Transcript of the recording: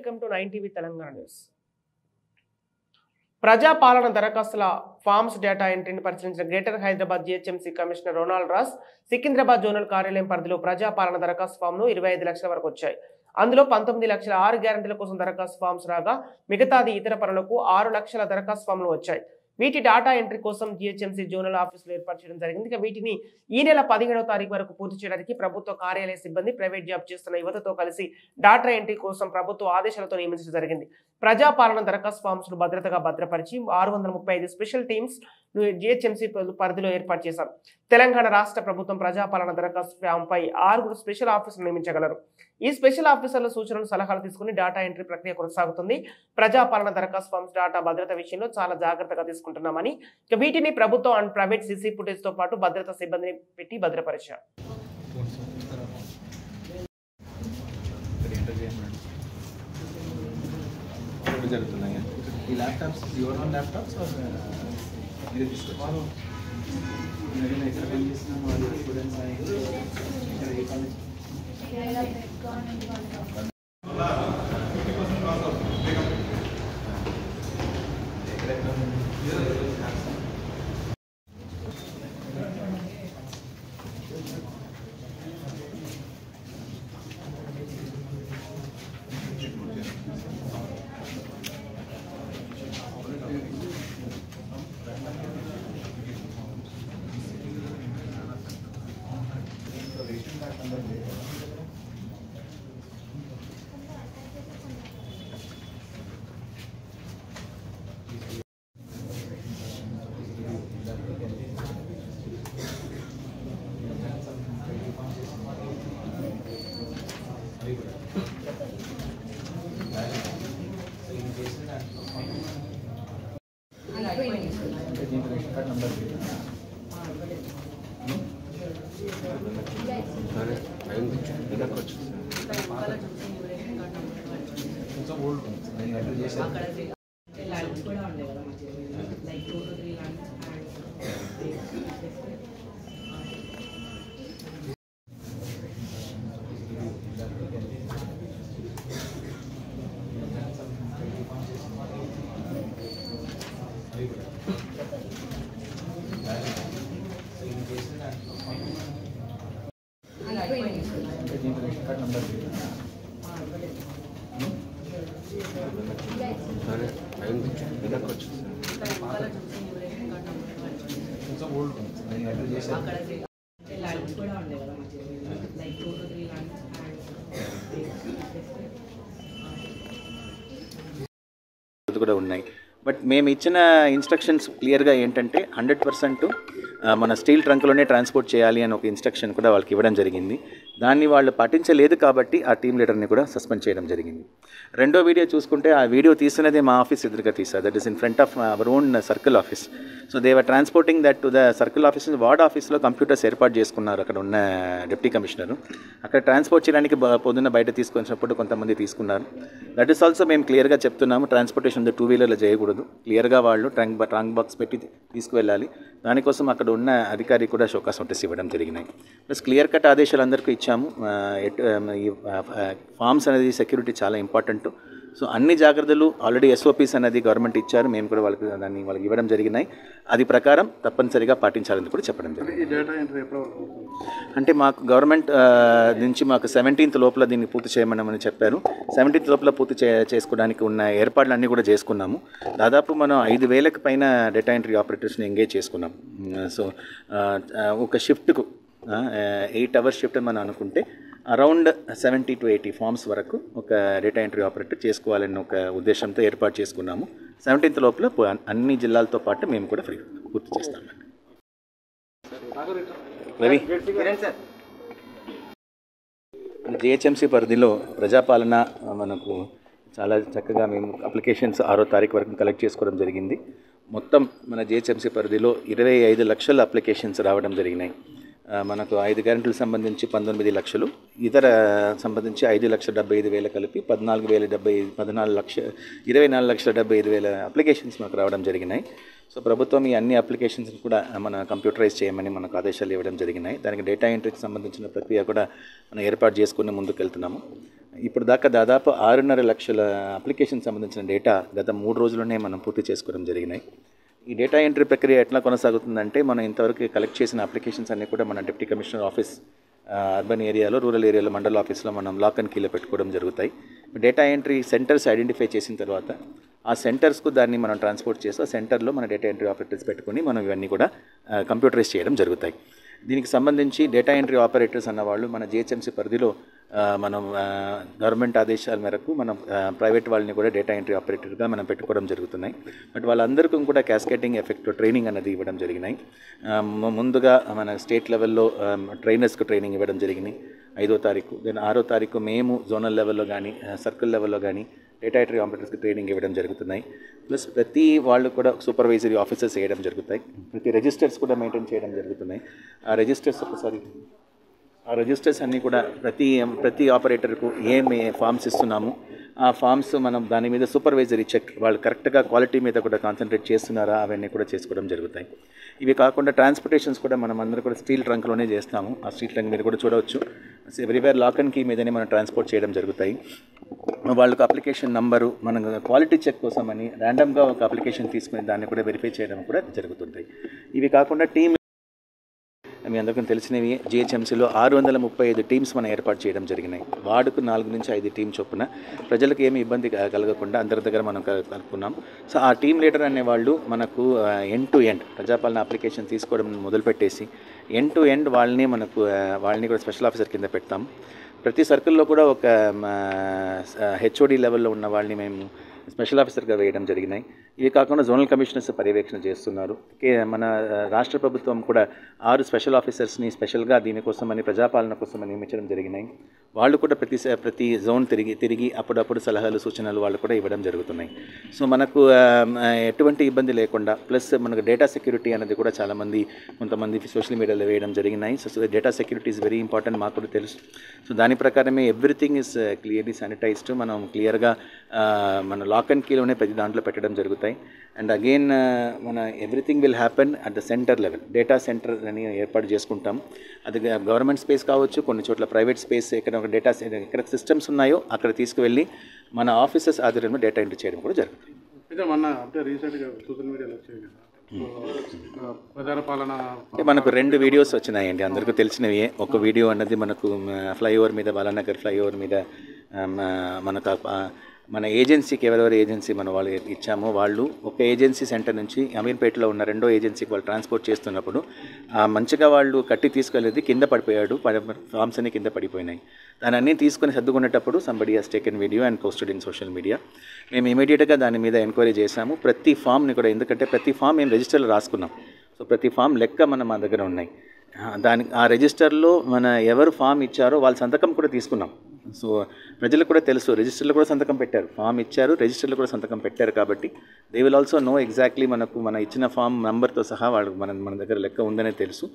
Welcome to 9 TV Telangana news. ప్రజాపాలన దరఖాస్తుల forms data ఎంట్రీని పరిశీలించిన Greater Hyderabad GHMC commissioner Ronald Ross Secunderabad zonal కార్యాలయం పరిధిలో ప్రజాపాలన దరఖాస్తు ఫామ్ను 25 లక్షల వరకు వచ్చాయి. అందులో 19 లక్షల 6 గ్యారెంటీల కోసం దరఖాస్తు ఫామ్స్ రాగా మిగతాది ఇతర పనులకు 6 లక్షల దరఖాస్తు ఫామ్లు వచ్చాయి. వీటి డాటా ఎంట్రీ కోసం జీహెచ్ఎంసీ జోనల్ ఆఫీసులు ఏర్పాటు చేయడం జరిగింది. ఇక వీటిని ఈ నెల 15వ తారీఖు వరకు పూర్తి చేయడానికి ప్రభుత్వ కార్యాలయ సిబ్బంది ప్రైవేట్ జాబ్ చేస్తున్న యువతతో కలిసి డాటా ఎంట్రీ కోసం ప్రభుత్వ ఆదేశాలతో నియమించడం జరిగింది. ప్రజాపాలన దరఖాస్తు ఫామ్స్ ను భద్రతగా భద్రపరిచి 635 స్పెషల్ టీమ్స్ జీహెచ్ఎంసీ పరిధిలో ఏర్పాటు చేశారు. తెలంగాణ రాష్ట్ర ప్రభుత్వం ప్రజాపాలన దరఖాస్తు ఫామ్ పై 6 స్పెషల్ ఆఫీసర్లు నియమించగలరు. ఈ స్పెషల్ ఆఫీసర్ల సూచనలు సలహాలు తీసుకుని డాటా ఎంట్రీ ప్రక్రియ కొనసాగుతుంది. ప్రజాపాలన దరఖాస్తు ఫామ్స్ డాటా భద్రత విషయంలో చాలా జాగ్రత్తగా తీసుకుంటున్నామని, ఇక వీటిని ప్రభుత్వం అండ్ ప్రైవేట్ సీసీ ఫుటేజ్ తో పాటు భద్రతా సిబ్బందిని పెట్టి భద్రపరిచారు. ఈ ల్యాప్టాప్స్ యువర్ ఓన్ ల్యాప్టాప్స్ మీరు తీసుకొచ్చారు. ఎక్కడ పనిచేస్తున్నాను వాళ్ళు స్టూడెంట్స్ ఇక్కడ ఏ కాలేజ్ కూడా ఉన్నాయి. బట్ మేము ఇచ్చిన ఇన్స్ట్రక్షన్స్ క్లియర్గా ఏంటంటే 100% మన స్టీల్ ట్రంక్లోనే ట్రాన్స్పోర్ట్ చేయాలి అని ఒక ఇన్స్ట్రక్షన్ కూడా వాళ్ళకి ఇవ్వడం జరిగింది. దాన్ని వాళ్ళు పాటించలేదు కాబట్టి ఆ టీమ్ లీడర్ని కూడా సస్పెండ్ చేయడం జరిగింది. రెండో వీడియో చూసుకుంటే ఆ వీడియో తీసినదే మా ఆఫీస్ ఎదురుగా తీసారు. That is in front of our own circle office. So they were transporting that to the circle office. Ward ఆఫీస్లో కంప్యూటర్స్ ఏర్పాటు చేసుకున్నారు అక్కడ ఉన్న డిప్యూటీ కమిషనర్. అక్కడ ట్రాన్స్పోర్ట్ చేయడానికి పొద్దున్న బయట తీసుకొచ్చినప్పుడు కొంతమంది తీసుకున్నారు. దట్ ఈస్ ఆల్సో మేము క్లియర్గా చెప్తున్నాము, ట్రాన్స్పోర్టేషన్ 2 వీలర్లు చేయకూడదు. క్లియర్గా వాళ్ళు ట్రంక్ బాక్స్ పెట్టి తీసుకువెళ్ళాలి. దానికోసం అక్కడ ఉన్న అధికారి కూడా షోకాస్ నోటీస్ ఇవ్వడం జరిగినాయి. ప్లస్ క్లియర్ కట్ ఆదేశాలు అందరికీ ఇచ్చాము. ఈ ఫార్మ్స్ అనేది సెక్యూరిటీ చాలా ఇంపార్టెంట్. సో అన్ని జాగ్రత్తలు ఆల్రెడీ SOPs అనేది గవర్నమెంట్ ఇచ్చారు. మేము కూడా వాళ్ళకి ఇవ్వడం జరిగినాయి. అది ప్రకారం తప్పనిసరిగా పాటించాలని కూడా చెప్పడం జరిగింది. అంటే మాకు గవర్నమెంట్ నుంచి మాకు 17th లోపల దీన్ని పూర్తి చేయమని చెప్పారు. 17th లోపల పూర్తి చేసుకోవడానికి ఉన్న ఏర్పాట్లన్నీ కూడా చేసుకున్నాము. దాదాపు మనం 5,000కి పైన డేటా ఎంట్రీ ఆపరేటర్స్ని ఎంగేజ్ చేసుకున్నాం. సో ఒక షిఫ్ట్కు 8 hours షిఫ్ట్ అని మనం అనుకుంటే అరౌండ్ 70 to 80 ఫామ్స్ వరకు ఒక డేటా ఎంట్రీ ఆపరేటర్ చేసుకోవాలని ఒక ఉద్దేశంతో ఏర్పాటు చేసుకున్నాము. 17th లోపల అన్ని జిల్లాలతో పాటు మేము కూడా పూర్తి చేస్తామండి. రవి, జీహెచ్ఎంసీ పరిధిలో ప్రజాపాలన మనకు చాలా చక్కగా మేము అప్లికేషన్స్ 6వ తారీఖు వరకు కలెక్ట్ చేసుకోవడం జరిగింది. మొత్తం మన జీహెచ్ఎంసీ పరిధిలో 25 లక్షల అప్లికేషన్స్ రావడం జరిగినాయి. మనకు 5 గ్యారెంటీలకు సంబంధించి 19 లక్షలు, ఇతర సంబంధించి 5,75,000 కలిపి 24,075,000 అప్లికేషన్స్ మనకు రావడం జరిగినాయి. సో ప్రభుత్వం ఈ అన్ని అప్లికేషన్స్ కూడా మన కంప్యూటరైజ్ చేయమని మనకు ఆదేశాలు ఇవ్వడం జరిగినాయి. దానికి డేటా ఎంట్రీకి సంబంధించిన ప్రక్రియ కూడా మనం ఏర్పాటు చేసుకుని ముందుకు వెళ్తున్నాము. ఇప్పుడు దాకా దాదాపు 6.5 లక్షల అప్లికేషన్ సంబంధించిన డేటా గత 3 రోజుల్లోనే మనం పూర్తి చేసుకోవడం జరిగినాయి. ఈ డేటా ఎంట్రీ ప్రక్రియ ఎట్లా కొనసాగుతుందంటే మనం ఇంతవరకు కలెక్ట్ చేసిన అప్లికేషన్స్ అన్నీ కూడా మన డిప్యూటీ కమిషనర్ ఆఫీస్ అర్బన్ ఏరియాలో, రూరల్ ఏరియాలో, మండల ఆఫీస్లో మనం లాక్ అండ్ కీలో పెట్టుకోవడం జరుగుతాయి. డేటా ఎంట్రీ సెంటర్స్ ఐడెంటిఫై చేసిన తర్వాత ఆ సెంటర్స్కు దాన్ని మనం ట్రాన్స్పోర్ట్ చేసి ఆ సెంటర్లో మన డేటా ఎంట్రీ ఆపరేటర్స్ పెట్టుకుని మనం ఇవన్నీ కూడా కంప్యూటరైజ్ చేయడం జరుగుతాయి. దీనికి సంబంధించి డేటా ఎంట్రీ ఆపరేటర్స్ అన్నవాళ్ళు మన జిహెచ్ఎంసీ పరిధిలో మనం గవర్నమెంట్ ఆదేశాల మేరకు మనం ప్రైవేట్ వాళ్ళని కూడా డేటా ఎంట్రీ ఆపరేటర్గా మనం పెట్టుకోవడం జరుగుతున్నాయి. బట్ వాళ్ళందరికీ కూడా క్యాస్కేటింగ్ ఎఫెక్ట్ ట్రైనింగ్ అనేది ఇవ్వడం జరిగినాయి. ముందుగా మన స్టేట్ లెవెల్లో ట్రైనర్స్కు ట్రైనింగ్ ఇవ్వడం జరిగింది 5వ తారీఖు. దెన్ 6వ తారీఖు మేము జోనల్ లెవెల్లో కానీ సర్కిల్ లెవెల్లో కానీ డేటా ఎంట్రీ ఆపరేటర్స్కి ట్రైనింగ్ ఇవ్వడం జరుగుతున్నాయి. ప్లస్ ప్రతి వాళ్ళు కూడా సూపర్వైజరీ ఆఫీసర్స్ వేయడం జరుగుతాయి. ప్రతి రిజిస్టర్స్ కూడా మెయింటైన్ చేయడం జరుగుతున్నాయి. ఆ రిజిస్టర్స్ అన్నీ కూడా ప్రతి ఆపరేటర్కు ఏమి ఫామ్స్ ఇస్తున్నాము ఆ ఫామ్స్ మనం దాని మీద సూపర్వైజరీ చెక్ వాళ్ళు కరెక్ట్గా క్వాలిటీ మీద కూడా కాన్సన్ట్రేట్ చేస్తున్నారా అవన్నీ కూడా చేసుకోవడం జరుగుతాయి. ఇవి కాకుండా ట్రాన్స్పోర్టేషన్స్ కూడా మనం అందరూ కూడా స్టీల్ ట్రంక్లోనే చేస్తాము. ఆ స్టీల్ ట్రంక్ మీద కూడా చూడవచ్చు ఎవ్రీవేర్ లాక్ అండ్ కీ మీదనే మనం ట్రాన్స్పోర్ట్ చేయడం జరుగుతాయి. వాళ్ళకు అప్లికేషన్ నంబరు మనం క్వాలిటీ చెక్ కోసం అని ర్యాండమ్గా ఒక అప్లికేషన్ తీసుకుని దాన్ని కూడా వెరిఫై చేయడం కూడా జరుగుతుంటాయి. ఇవి కాకుండా టీమ్ మీ అందరికీ తెలిసినవి జిహెచ్ఎంసీలో 635 టీమ్స్ మనం ఏర్పాటు చేయడం జరిగినాయి. వార్డుకు 4 నుంచి 5 టీం చొప్పున ప్రజలకు ఏమి ఇబ్బంది కలగకుండా అందరి దగ్గర మనం కలుపుకున్నాం. సో ఆ టీం లీడర్ అనేవాళ్ళు మనకు end to end Prajapalana application తీసుకోవడం మొదలుపెట్టేసి ఎండ్ టు ఎండ్ వాళ్ళని కూడా స్పెషల్ ఆఫీసర్ కింద పెడతాం. ప్రతి సర్కిల్లో కూడా ఒక హెచ్ఓడి లెవెల్లో ఉన్న వాళ్ళని మేము స్పెషల్ ఆఫీసర్గా వేయడం జరిగినాయి. ఇవి కాకుండా జోనల్ కమిషనర్స్ పర్యవేక్షణ చేస్తున్నారు. మన రాష్ట్ర ప్రభుత్వం కూడా 6 స్పెషల్ ఆఫీసర్స్ని స్పెషల్గా దీనికోసమని ప్రజాపాలన కోసమని నియమించడం జరిగినాయి. వాళ్ళు కూడా ప్రతి జోన్ తిరిగి అప్పుడప్పుడు సలహాలు సూచనలు వాళ్ళు కూడా ఇవ్వడం జరుగుతున్నాయి. సో మనకు ఎటువంటి ఇబ్బంది లేకుండా ప్లస్ మనకు డేటా సెక్యూరిటీ అనేది కూడా కొంతమంది సోషల్ మీడియాలో వేయడం జరిగినాయి. So data security is very important మాకు కూడా తెలుసు. సో దాని ప్రకారమే ఎవ్రీథింగ్ ఈజ్ క్లియర్లీ శానిటైజ్డ్. మనం క్లియర్గా మన లాక్ అండ్ కీలోనే ప్రతి దాంట్లో పెట్టడం జరుగుతాయి. అండ్ అగైన్ మన everything will happen at the centre level. Data centre అని ఏర్పాటు చేసుకుంటాం. అది గవర్నమెంట్ స్పేస్ కావచ్చు, కొన్ని చోట్ల ప్రైవేట్ స్పేస్, ఎక్కడ సిస్టమ్స్ ఉన్నాయో అక్కడ తీసుకువెళ్ళి మన ఆఫీసర్స్ ఆధ్వర్యంలో డేటా ఎంట్రీ చేయడం కూడా జరుగుతుంది. మనకు 2 వీడియోస్ వచ్చినాయండి, అందరికీ తెలిసినవి. ఒక వీడియో అన్నది మనకు ఫ్లైఓవర్ మీద, బాలానగర్ ఫ్లైఓవర్ మీద మన ఏజెన్సీకి ఎవరెవరు ఏజెన్సీ మన వాళ్ళు ఇచ్చామో వాళ్ళు ఒక ఏజెన్సీ సెంటర్ నుంచి అమీర్పేటలో ఉన్న 2వ ఏజెన్సీకి వాళ్ళు ట్రాన్స్పోర్ట్ చేస్తున్నప్పుడు మంచిగా వాళ్ళు కట్టి తీసుకెళ్ళేది కింద పడిపోయాడు, ఫామ్స్ అన్ని కింద పడిపోయినాయి. దాని అన్నీ తీసుకొని సర్దుకునేటప్పుడు somebody has taken video and posted in social media. మేము ఇమీడియట్గా దాని మీద ఎంక్వైరీ చేశాము. ప్రతి ఫామ్ని కూడా, ఎందుకంటే ప్రతి ఫామ్ మేము రిజిస్టర్లో రాసుకున్నాం. సో ప్రతి ఫామ్ లెక్క మా దగ్గర ఉన్నాయి. ఆ రిజిస్టర్లో ఎవరు ఫామ్ ఇచ్చారో వాళ్ళ సంతకం కూడా తీసుకున్నాం. సో ప్రజలకు కూడా తెలుసు, రిజిస్టర్లో కూడా సంతకం పెట్టారు, ఫామ్ ఇచ్చారు, రిజిస్టర్లో కూడా సంతకం పెట్టారు. కాబట్టి they will also know exactly మన ఇచ్చిన ఫామ్ నెంబర్తో సహా వాళ్ళు మన దగ్గర లెక్క ఉందనే తెలుసు.